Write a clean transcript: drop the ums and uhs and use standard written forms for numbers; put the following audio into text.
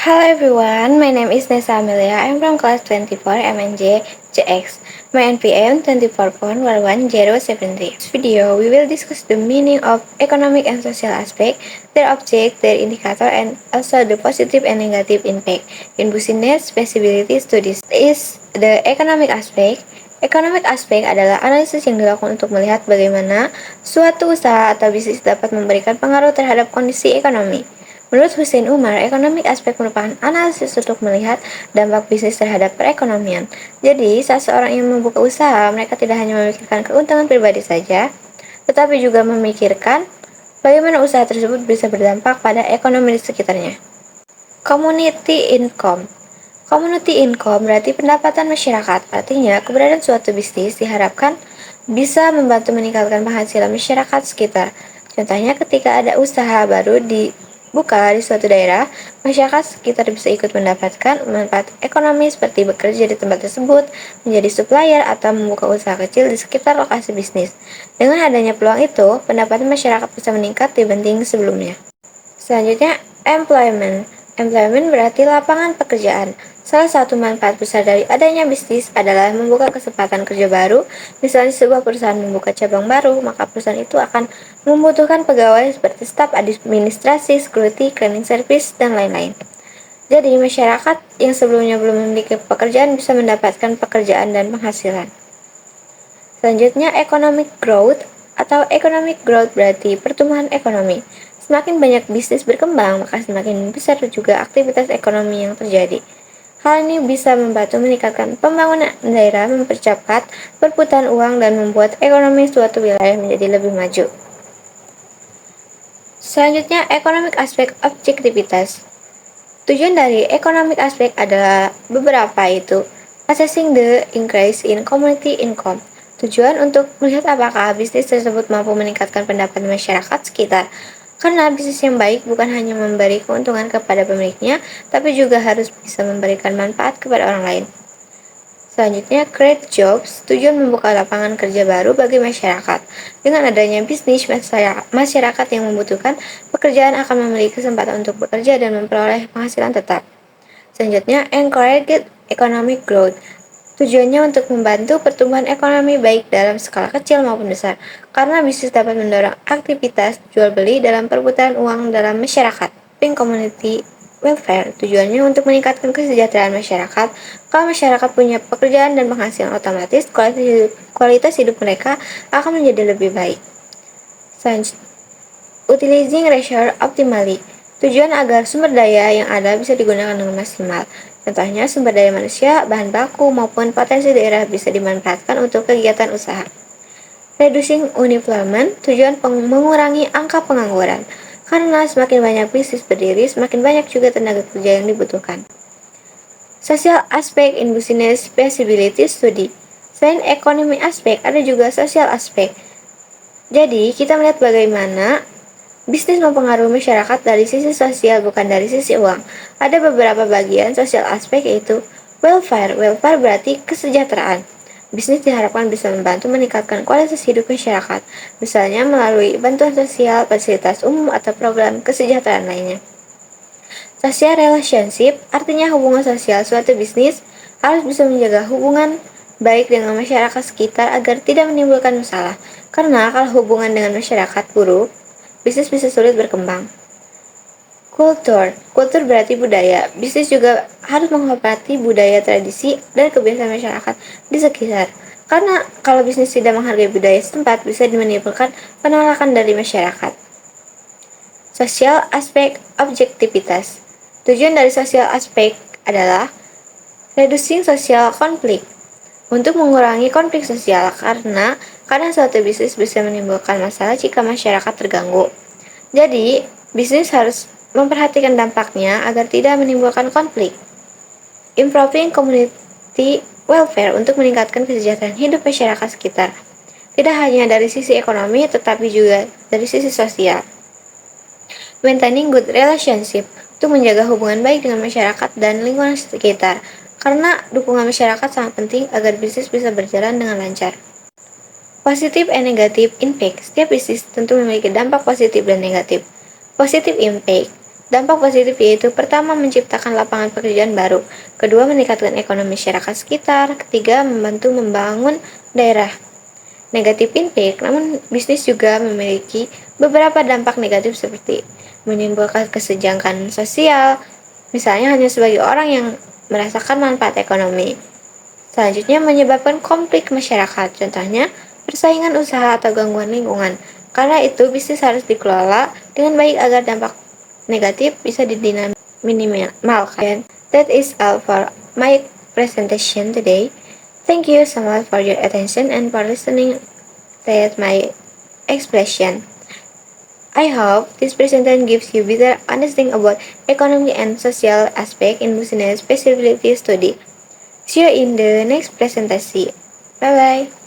Hello everyone, my name is Nessa Amelia. I'm from class 24 MNJ JX. My NPM 24.11073. In this video, we will discuss the meaning of economic and social aspect, their object, their indicator, and also the positive and negative impact in business feasibility studies. Is the economic aspect. Economic aspect adalah analisis yang dilakukan untuk melihat bagaimana suatu usaha atau bisnis dapat memberikan pengaruh terhadap kondisi ekonomi. Menurut Hussein Umar, economic aspect merupakan analisis untuk melihat dampak bisnis terhadap perekonomian. Jadi, saat seorang ingin membuka usaha, mereka tidak hanya memikirkan keuntungan pribadi saja, tetapi juga memikirkan bagaimana usaha tersebut bisa berdampak pada ekonomi di sekitarnya. Community income. Community income berarti pendapatan masyarakat. Artinya, keberadaan suatu bisnis diharapkan bisa membantu meningkatkan penghasilan masyarakat sekitar. Contohnya, ketika ada usaha baru dibuka di suatu daerah, masyarakat sekitar bisa ikut mendapatkan manfaat ekonomi seperti bekerja di tempat tersebut, menjadi supplier, atau membuka usaha kecil di sekitar lokasi bisnis. Dengan adanya peluang itu, pendapatan masyarakat bisa meningkat dibanding sebelumnya. Selanjutnya, employment. Employment berarti lapangan pekerjaan. Salah satu manfaat besar dari adanya bisnis adalah membuka kesempatan kerja baru. Misalnya sebuah perusahaan membuka cabang baru, maka perusahaan itu akan membutuhkan pegawai seperti staf administrasi, security, cleaning service, dan lain-lain. Jadi, masyarakat yang sebelumnya belum memiliki pekerjaan bisa mendapatkan pekerjaan dan penghasilan. Selanjutnya, economic growth atau economic growth berarti pertumbuhan ekonomi. Semakin banyak bisnis berkembang, maka semakin besar juga aktivitas ekonomi yang terjadi. Hal ini bisa membantu meningkatkan pembangunan daerah, mempercepat perputaran uang, dan membuat ekonomi suatu wilayah menjadi lebih maju. Selanjutnya, economic aspect objektivitas. Tujuan dari economic aspect adalah beberapa, yaitu assessing the increase in community income. Tujuan untuk melihat apakah bisnis tersebut mampu meningkatkan pendapatan masyarakat sekitar. Karena bisnis yang baik bukan hanya memberi keuntungan kepada pemiliknya, tapi juga harus bisa memberikan manfaat kepada orang lain. Selanjutnya, create jobs. Tujuan membuka lapangan kerja baru bagi masyarakat. Dengan adanya bisnis, masyarakat yang membutuhkan pekerjaan akan memiliki kesempatan untuk bekerja dan memperoleh penghasilan tetap. Selanjutnya, encourage economic growth. Tujuannya untuk membantu pertumbuhan ekonomi baik dalam skala kecil maupun besar, karena bisnis dapat mendorong aktivitas jual beli dalam perputaran uang dalam masyarakat. Pink community welfare tujuannya untuk meningkatkan kesejahteraan masyarakat. Kalau masyarakat punya pekerjaan dan penghasilan, otomatis kualitas hidup mereka akan menjadi lebih baik. Selanjutnya, utilizing resource optimally. Tujuan agar sumber daya yang ada bisa digunakan dengan maksimal. Contohnya, sumber daya manusia, bahan baku, maupun potensi daerah bisa dimanfaatkan untuk kegiatan usaha. Reducing unemployment, tujuan mengurangi angka pengangguran. Karena semakin banyak bisnis berdiri, semakin banyak juga tenaga kerja yang dibutuhkan. Social aspect in business feasibility study. Selain ekonomi aspek, ada juga social aspek. Jadi, kita melihat bagaimana bisnis mempengaruhi masyarakat dari sisi sosial, bukan dari sisi uang. Ada beberapa bagian sosial aspek, yaitu welfare. Welfare berarti kesejahteraan. Bisnis diharapkan bisa membantu meningkatkan kualitas hidup masyarakat, misalnya melalui bantuan sosial, fasilitas umum, atau program kesejahteraan lainnya. Social relationship artinya hubungan sosial. Suatu bisnis harus bisa menjaga hubungan baik dengan masyarakat sekitar agar tidak menimbulkan masalah. Karena kalau hubungan dengan masyarakat buruk, bisnis bisa sulit berkembang. Kultur berarti budaya. Bisnis juga harus menghormati budaya, tradisi, dan kebiasaan masyarakat di sekitar. Karena kalau bisnis tidak menghargai budaya setempat, bisa menimbulkan penolakan dari masyarakat. Social aspek objektivitas. Tujuan dari social aspek adalah reducing social conflict, untuk mengurangi konflik sosial, karena kadang suatu bisnis bisa menimbulkan masalah jika masyarakat terganggu. Jadi, bisnis harus memperhatikan dampaknya agar tidak menimbulkan konflik. Improving community welfare, untuk meningkatkan kesejahteraan hidup masyarakat sekitar. Tidak hanya dari sisi ekonomi, tetapi juga dari sisi sosial. Maintaining good relationship, untuk menjaga hubungan baik dengan masyarakat dan lingkungan sekitar. Karena dukungan masyarakat sangat penting agar bisnis bisa berjalan dengan lancar. Positive and negative impact. Setiap bisnis tentu memiliki dampak positif dan negatif. Positive impact Dampak positif yaitu pertama menciptakan lapangan pekerjaan baru, kedua meningkatkan ekonomi masyarakat sekitar, ketiga membantu membangun daerah. Negatif impact, namun bisnis juga memiliki beberapa dampak negatif seperti menimbulkan kesenjangan sosial, misalnya hanya sebagai orang yang merasakan manfaat ekonomi. Selanjutnya menyebabkan konflik masyarakat, contohnya persaingan usaha atau gangguan lingkungan. Karena itu bisnis harus dikelola dengan baik agar dampak negatif bisa minimalkan. That is all for my presentation today. Thank you so much for your attention and for listening to my expression. I hope this presentation gives you better understanding about economy and social aspect in business feasibility study. See you in the next presentation. Bye bye.